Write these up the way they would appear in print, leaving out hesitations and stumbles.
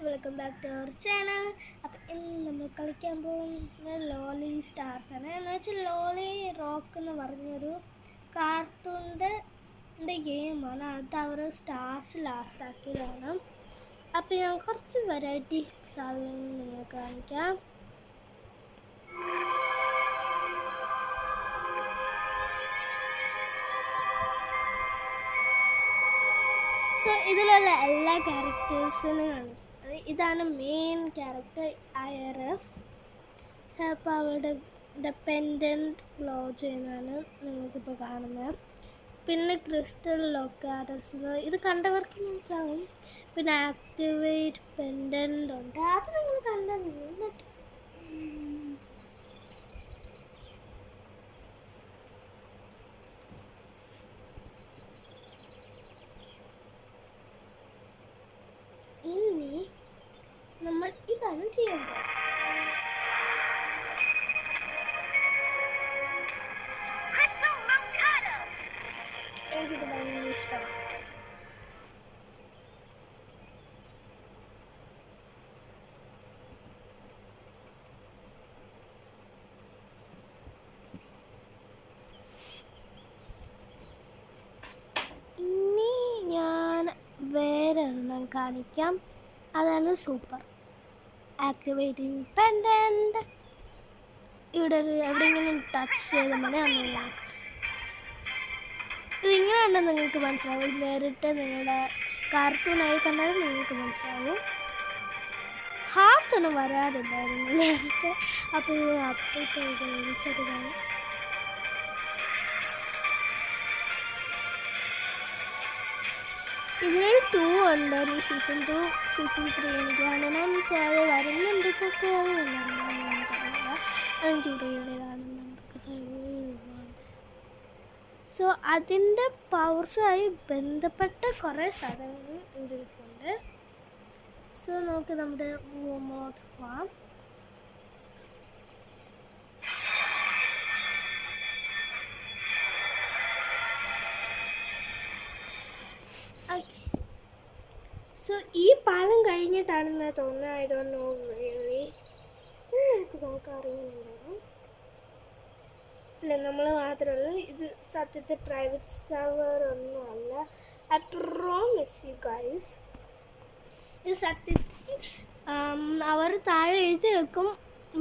Welcome back to our channel. അപ്പം ഇന്ന് നമ്മൾ കളിക്കാൻ പോകുന്ന ലോലി സ്റ്റാർസ് ആണ്. എന്ന് വെച്ചാൽ ലോലി റോക്ക് എന്ന് പറഞ്ഞൊരു കാർട്ടൂണിൻ്റെ ഗെയിമാണ്. അത് അവർ സ്റ്റാർസ് ലാസ്റ്റ് ആക്കിയതാണ്. അപ്പം ഞാൻ കുറച്ച് വെറൈറ്റി സാധനങ്ങൾ നിങ്ങൾക്ക് കാണിക്കാം. സോ ഇതിലുള്ള എല്ലാ ക്യാരക്ടേഴ്സിനും ഇതാണ് മെയിൻ ക്യാരക്ടർ ഐറസ്. ചിലപ്പോൾ അവളുടെ പെൻഡൻറ്റ് ഗ്ലോ ചെയ്യുന്നതാണ് നിങ്ങൾക്കിപ്പോൾ കാണുന്നത്. പിന്നെ ക്രിസ്റ്റൽ ലൊക്കാരസ്, ഇത് കണ്ടവർക്ക് മനസ്സിലാവും. പിന്നെ ആക്ടിവേറ്റ് പെൻഡൻറ്റ് ഉണ്ട്, അത് നിങ്ങൾ കണ്ടു. ഇനി നമ്മൾ ഇതാണ് ചെയ്യുന്നത്. എനിക്കിത് ഭയങ്കര ഇഷ്ടമാണ്. ഇനി ഞാൻ വേറെ ഒരെണ്ണം കാണിക്കാം. അതാണ് സൂപ്പർ ആക്ടിവേറ്റിംഗ് പെൻഡൻറ്റ്. ഇവിടെ എവിടെയെങ്കിലും ടച്ച് ചെയ്ത മതി. അങ്ങനെ ഇതിങ്ങനെ ഉണ്ടെന്ന് നിങ്ങൾക്ക് മനസ്സിലാവും. നേരിട്ട് നിങ്ങളുടെ കാർട്ടൂണായി കണ്ടാൽ നിങ്ങൾക്ക് മനസ്സിലാവും. ഹാർട്ട്സ് ഒന്നും വരാറില്ലായിരുന്നു നേരത്തെ. അപ്പോൾ ഇത് അപ്ഡേറ്റ് ചെയ്ത് ചെറുതാണ്. ഇതിൽ 2 ഉണ്ട്. സീസൺ 2 സീസൺ 3 എനിക്ക് കാണണം. സോ അത് വരുന്നുണ്ട്. ഇതൊക്കെ എനിക്കിവിടെ കാണുന്നുണ്ട്. സോ അതിൻ്റെ പവേഴ്സുമായി ബന്ധപ്പെട്ട കുറേ സാധനങ്ങൾ ഇവിടെ ഇരിപ്പുണ്ട്. സോ നമുക്ക് നമ്മുടെ റൂമിലോട്ട് പോവാം. സോ ഈ പാലം കഴിഞ്ഞിട്ടാണെന്ന് തോന്നുന്നത്. I don't know really. നമുക്ക് നോക്കാൻ അറിയുന്നുണ്ടാവും. ഇല്ല, നമ്മൾ മാത്രമല്ല, ഇത് സത്യത്തെ പ്രൈവറ്റ് സർവർ ഒന്നും അല്ല. I promise you guys. ഇത് സത്യത്തിൽ അവർ താഴെ എഴുതി വെക്കും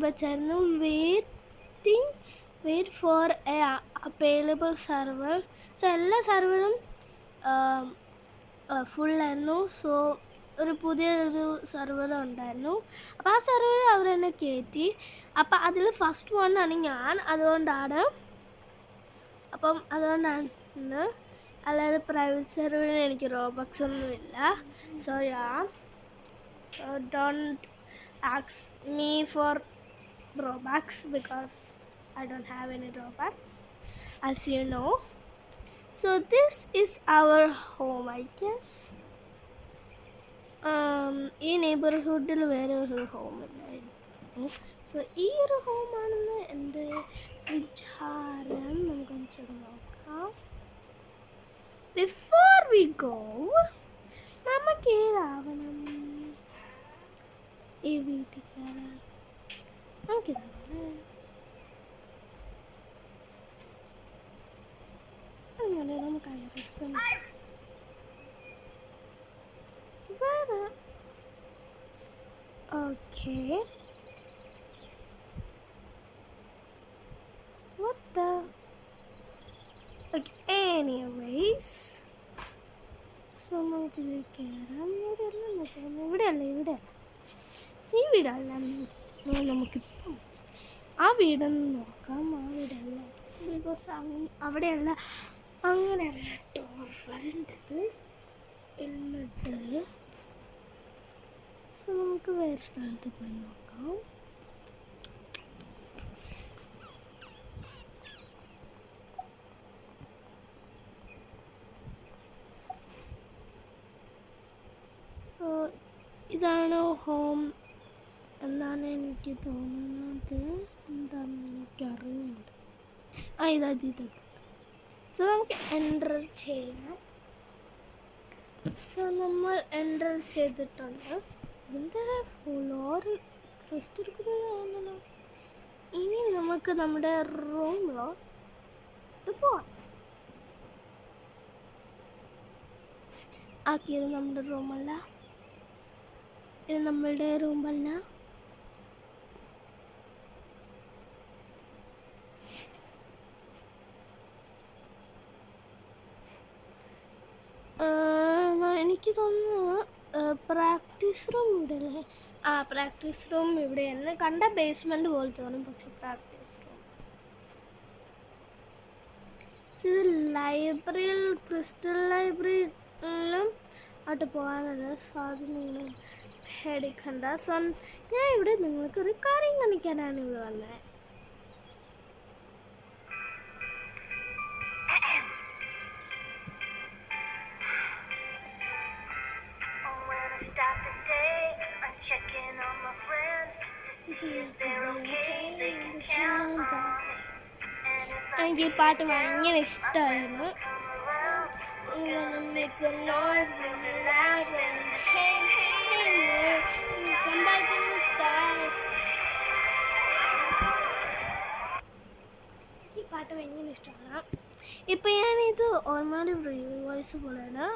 വെച്ചായിരുന്നു, wait for a available server. So എല്ലാ സർവറും ഫുള്ളായിരുന്നു. സോ ഒരു പുതിയൊരു സർവർ ഉണ്ടായിരുന്നു. അപ്പോൾ ആ സർവർ അവർ തന്നെ കയറ്റി. അപ്പം അതിൽ ഫസ്റ്റ് വണ്ണാണ് ഞാൻ. അതുകൊണ്ടാണ് അല്ലാതെ പ്രൈവറ്റ് സർവറിൽ എനിക്ക് റോബക്സ് ഒന്നുമില്ല. So don't ask me for Robux because I don't have any Robux as you know. So this is our home, I guess. ഈ നെയ്ബർഹുഡിൽ വേറെ ഒരു ഹോം ഉണ്ടായിരുന്നു. സോ ഈ ഒരു ഹോമാണെന്ന് എൻ്റെ വിചാരം. നമുക്കൊന്ന് ചെന്ന് നോക്കാം. ബിഫോർ വി ഗോ, നമുക്ക് ഏതാവണം ഈ വീട്ടിൽ കയറാൻ? നമുക്കിതാവണേ. അങ്ങനെ നമുക്ക് ഐറസ് വേറെ. ഓക്കെ, എനിവേസ് സോ നമുക്ക് ഇത് കയറാം. ഇവിടെയല്ല ഈ വീടല്ല. നമുക്കിപ്പം ആ വീടൊന്ന് നോക്കാം. ആ വീടല്ല, ബിക്കോസ് അവിടെയല്ല, അങ്ങനെയല്ല ഡോർ വരേണ്ടത്. എന്നിട്ട് സോ നമുക്ക് വേറെ സ്ഥലത്ത് പോയി നോക്കാം. സോ ഇതാണ് ഹോം എന്നാണ് എനിക്ക് തോന്നുന്നത്. എന്താണെന്ന് എനിക്കറിയുന്നുണ്ട്. ഇതൊക്കെ. സോ നമുക്ക് എൻ്റർ ചെയ്യാം. സോ നമ്മൾ എൻ്റർ ചെയ്തിട്ടുണ്ട്. എന്താ ഫ്ലോർ റെസ്റ്റ് എടുക്കുന്നതാണല്ലോ. ഇനി നമുക്ക് നമ്മുടെ റൂമിലോ പോവാം. ആക്കിയത് നമ്മുടെ റൂമല്ല, ഇത് നമ്മളുടെ റൂമല്ല. എനിക്ക് തോന്നുന്നു പ്രാക്ടീസ് റൂം ഇവിടെ അല്ലേ? ആ, പ്രാക്ടീസ് റൂം ഇവിടെയാണ്. കണ്ട ബേസ്മെൻറ്റ് പോലെ തോന്നും, പക്ഷെ പ്രാക്ടീസ് റൂം. ഇത് ലൈബ്രറിയിൽ, ക്രിസ്റ്റൽ ലൈബ്രറിയിലും ആയിട്ട് പോകാനുള്ള സാധനങ്ങളും എടുക്കണ്ട. സോ ഞാൻ ഇവിടെ നിങ്ങൾക്ക് ഒരു കാര്യം കാണിക്കാനാണ് ഇവിടെ വന്നത്. Start the day, I'm checking on my friends to see if they're okay, they can count on me. എനിക്ക് ഈ പാട്ട് ഭയങ്കര ഇഷ്ടമായിരുന്നു. Make some noise, bring me life, and hey, come back in the sky. എനിക്ക് ഈ പാട്ട് ഭയങ്കര ഇഷ്ടമാണ്. ഇപ്പം ഞാനിത് ഓൾമോസ്റ്റ് റിയൽ വോയിസ് പോലെയാണ്,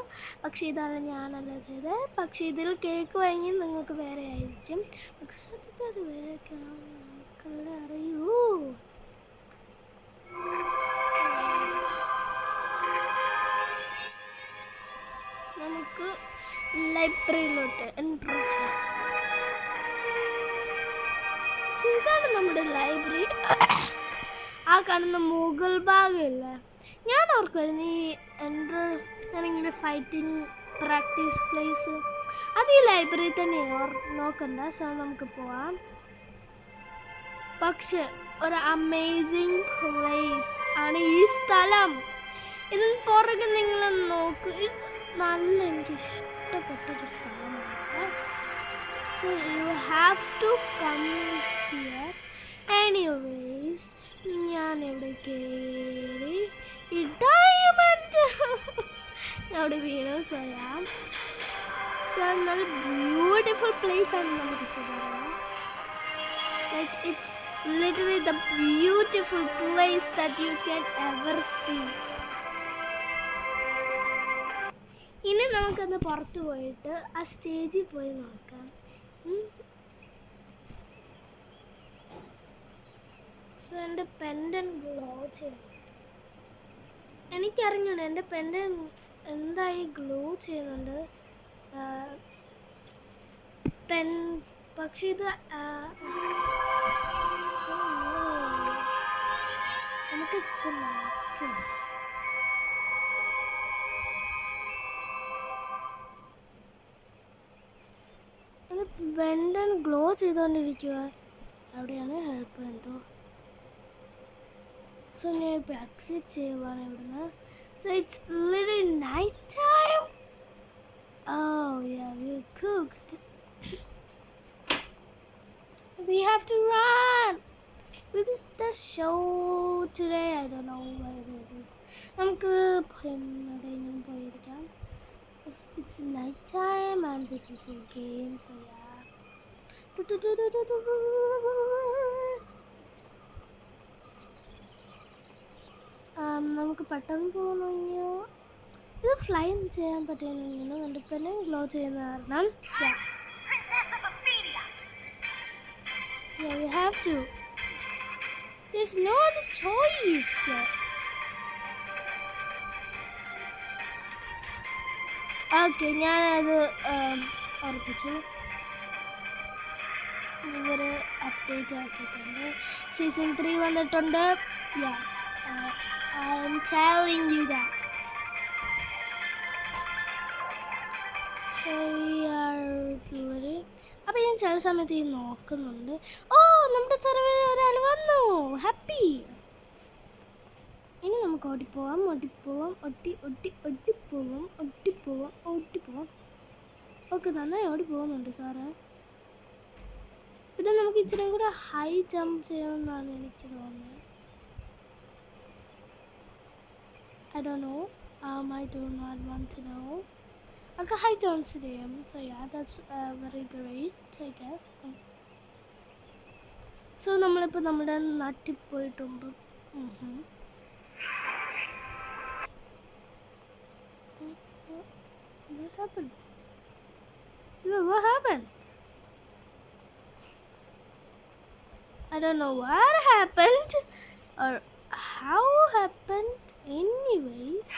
പക്ഷേ ഇതാണ് ഞാനല്ല ചെയ്തത്. പക്ഷേ ഇതിൽ കേക്ക് വാങ്ങി നിങ്ങൾക്ക് വേറെ ആയിരിക്കും, പക്ഷെ സത്യത്തിൽ അത് വേറെ നമുക്കല്ലേ അറിയൂ. നമുക്ക് ലൈബ്രറിയിലോട്ട് എൻട്രി ചെയ്യാം. ഇതാണ് നമ്മുടെ ലൈബ്രറി. ആ കാണുന്ന മുകൾ ഭാഗമില്ല, ഞാൻ ഓർക്കുമായിരുന്നു ഈ ഞാനിങ്ങനെ ഫൈറ്റിംഗ് പ്രാക്ടീസ് പ്ലേസ് അത് ഈ ലൈബ്രറി തന്നെ നോക്കണ്ട. സോ നമുക്ക് പോവാം. പക്ഷെ ഒരു അമേസിങ് പ്ലേസ് ആണ് ഈ സ്ഥലം. ഇതിന് പുറകെ നിങ്ങൾ നോക്ക്, ഇത് നല്ല എനിക്ക് ഇഷ്ടപ്പെട്ടൊരു സ്ഥലമാണ്. So you have to come here. Anyways ഞാൻ ഇവിടെ കയറി ഈ ഡയമണ്ട് അവിടെ വീണു. സോയാം സോ നല്ല ബ്യൂട്ടിഫുൾ പ്ലേസ് ആണ് നമുക്ക് പറയാം. Like it's literally the beautiful place that you can ever see. ഇനി നമുക്കത് പുറത്ത് പോയിട്ട് ആ സ്റ്റേജിൽ പോയി നോക്കാം. സോ എൻ്റെ പെൻഡൻ ഗ്ലോ ചെയ്യുന്നു. എനിക്കറിഞ്ഞൂടെ എൻ്റെ പെൻഡൻ എന്തായി ഗ്ലോ ചെയ്യുന്നുണ്ട്. പക്ഷെ ഇത് നമുക്ക് പെൻഡൻ ഗ്ലോ ചെയ്തുകൊണ്ടിരിക്കുക. അവിടെയാണ് ഹെൽപ്പ് എന്തോ. സോ ഞാൻ ഇപ്പോൾ എക്സിറ്റ് ചെയ്യുവാണ് ഇവിടുന്ന്. So it's little night time. Oh yeah, we cooked. We have to run. Because the show today, I don't know where it is. നമുക്ക് എവിടെയെങ്കിലും പോയിരിക്കാം. It's night time and this is a game, so yeah. നമുക്ക് പെട്ടെന്ന് പോകുന്നു. ഇത് fly ചെയ്യാൻ പറ്റുന്നു. എൻ്റെ പെന്നെ glow ചെയ്യുന്ന കാരണം yeah, we have to. There's no other choice. Okay, ഞാനത് ഉറപ്പിച്ചു. ഇവർ അപ്ഡേറ്റ് ആക്കിയിട്ടുണ്ട്. സീസൺ 3 വന്നിട്ടുണ്ട്. I am telling you that. അപ്പം ഞാൻ ചില സമയത്ത് ഈ നോക്കുന്നുണ്ട്. ഓ, നമ്മുടെ സർവറിൽ ഒരാൾ വന്നു. ഹാപ്പി. ഇനി നമുക്ക് ഓടിപ്പോവാം. ഓക്കെ, നന്നായി ഓടി പോകുന്നുണ്ട് സാറ്. പിന്നെ നമുക്ക് ഇത്രയും കൂടെ ഹൈ ജമ്പ് ചെയ്യുമെന്നാണ് എനിക്ക് തോന്നുന്നത്. I don't know. I do not want to know. Okay, high density. So yeah, that's very great, I guess. So നമ്മളിപ്പോൾ നമ്മുടെ നാട്ടിൽ പോയിട്ടുണ്ട്. What happened? What happened? I don't know what happened or how happened. Anyways,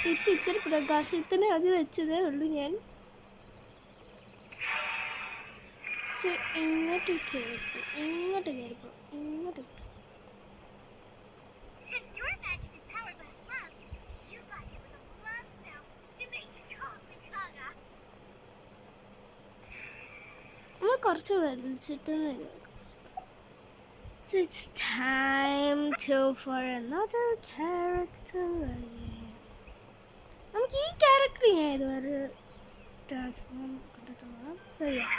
ഈ picture പ്രകാശത്തിന് അത് വെച്ചതേ ഉള്ളൂ ഞാൻ. ഇങ്ങോട്ട് കയറിപ്പോ, ഇങ്ങോട്ട് കയറിപ്പോ, ഇങ്ങോട്ട്. Since your magic is powered by love, you got hit with a love spell. It made you totally gaga. നമ്മൾ കുറച്ച് വലിച്ചിട്ട് വരും. So it's time for another character again. നമുക്ക് ഈ ക്യാരക്ടർ ഞാൻ ഇതുവരെ ട്രാൻസ്ഫോം കണ്ടിട്ടുള്ള. So yeah.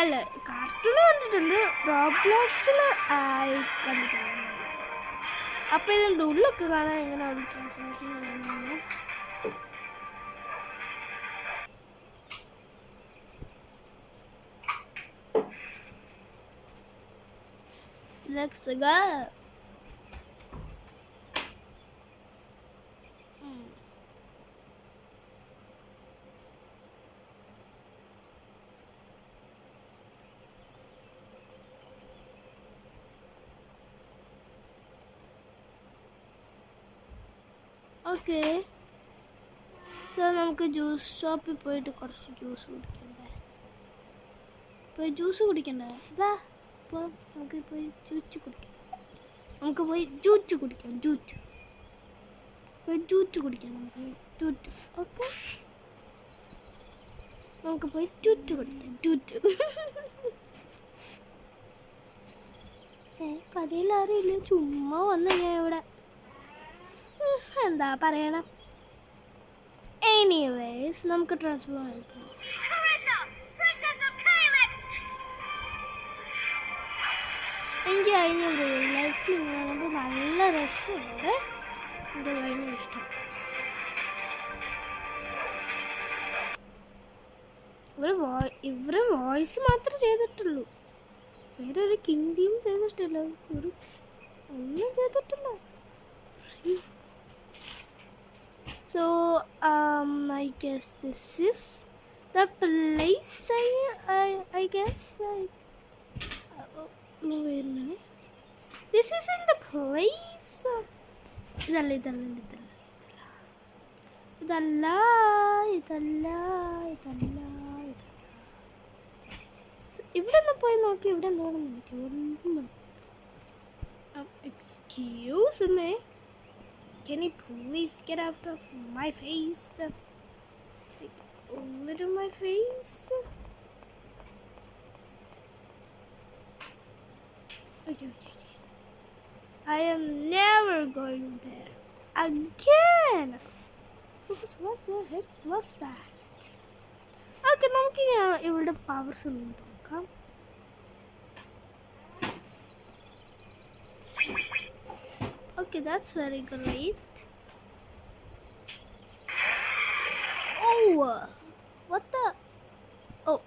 അല്ല, കാർട്ടൂൺ കണ്ടിട്ടുണ്ട്, റോബ്ലോക്സിൽ ആയി കണ്ടിട്ടുണ്ട്. അപ്പം ഇതിൻ്റെ ഉള്ളൊക്കെ കാണാൻ എങ്ങനെ അവിടെ ട്രാൻസ്ഫോർമേഷൻ ചെയ്യുന്നത്. Let's go. ഓക്കെ, സോ നമുക്ക് ജ്യൂസ് ഷോപ്പിൽ പോയിട്ട് കുറച്ച് ജ്യൂസ് കുടിക്കണ്ടേ? പോയി ജ്യൂസ് കുടിക്കണ്ടേ? വാ, ഇപ്പോൾ നമുക്ക് പോയി ജ്യൂസ് കുടിക്കാം. നമുക്ക് പോയി ജ്യൂസ് കുടിക്കാം. പോയി ജ്യൂസ് കുടിക്കാം. നമുക്ക് ജ്യൂസ്. ഓക്കെ, നമുക്ക് പോയി ജ്യൂസ് കുടിക്കാം. കടയിൽ ആരുമില്ല, ചുമ്മാ വന്ന് ഞാൻ ഇവിടെ എന്താ പറയണം. എനിവേസ് നമുക്ക് ട്രാൻസ്ഫോർ ആയിരിക്കും. എനിക്ക് കഴിഞ്ഞ റിയൽ ലൈഫിൽ ഇങ്ങനെ നല്ല രസമുണ്ട്. എനിക്ക് ഭയങ്കര ഇഷ്ടം. ഇവര് വോയിസ് മാത്രമേ ചെയ്തിട്ടുള്ളൂ, വേറെ ഒരു കിണ്ടിയും ചെയ്തിട്ടില്ല, ഒരു ഒന്നും ചെയ്തിട്ടില്ല. So I guess this is the place. I guess wait a minute. This isn't the place. Idalla. So ഇവിടെ പോയി നോക്കി, ഇവിടെ എന്താണെന്ന് നോക്കി. Excuse me. Can you please get out of my face? Like, over to my face? Okay. I am never going there again. What the heck was that? Okay, നമുക്ക് ഇവളുടെ powers ഒന്ന് നോക്കാം. Okay, that's very great. Oh, what the? Oh,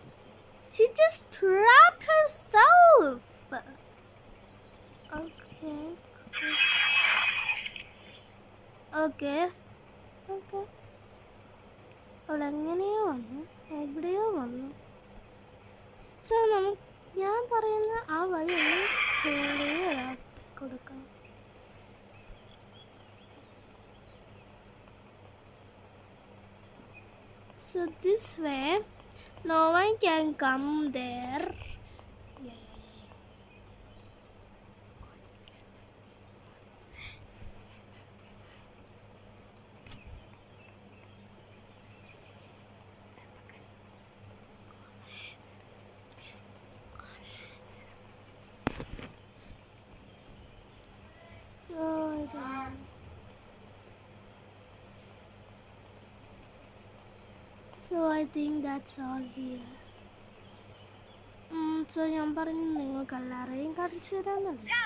she just trapped herself. Okay. അവൾ എങ്ങനെയോ വന്നു, എവിടെയോ വന്നു. So ഞാൻ പറയുന്ന ആ വഴി ഒന്ന് കൊടുക്കാം. So this way, no one can come there. Yeah. So I think that's all here. So ഞാൻ പറഞ്ഞു നിങ്ങൾക്ക് എല്ലാവരെയും കാണിച്ചു തരാമെന്നല്ലേ.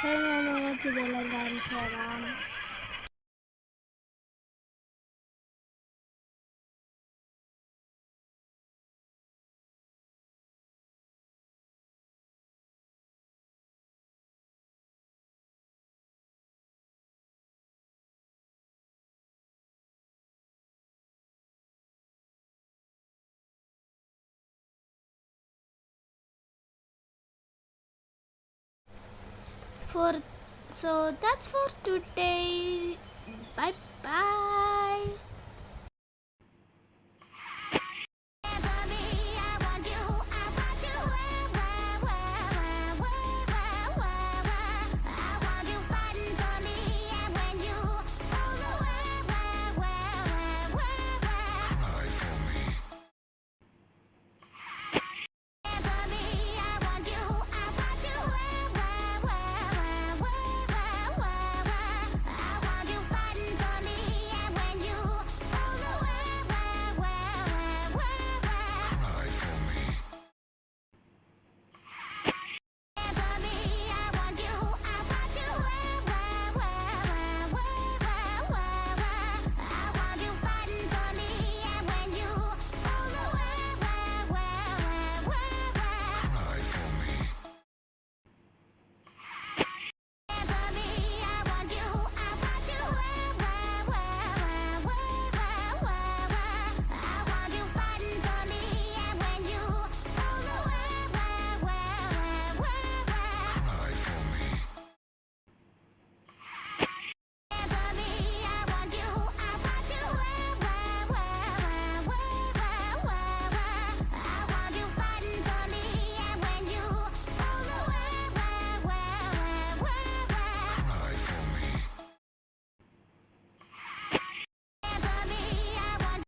ഞാൻ നിങ്ങൾക്ക് ഇതെല്ലാം കാണിച്ചു തരാം. So that's for today. Bye bye.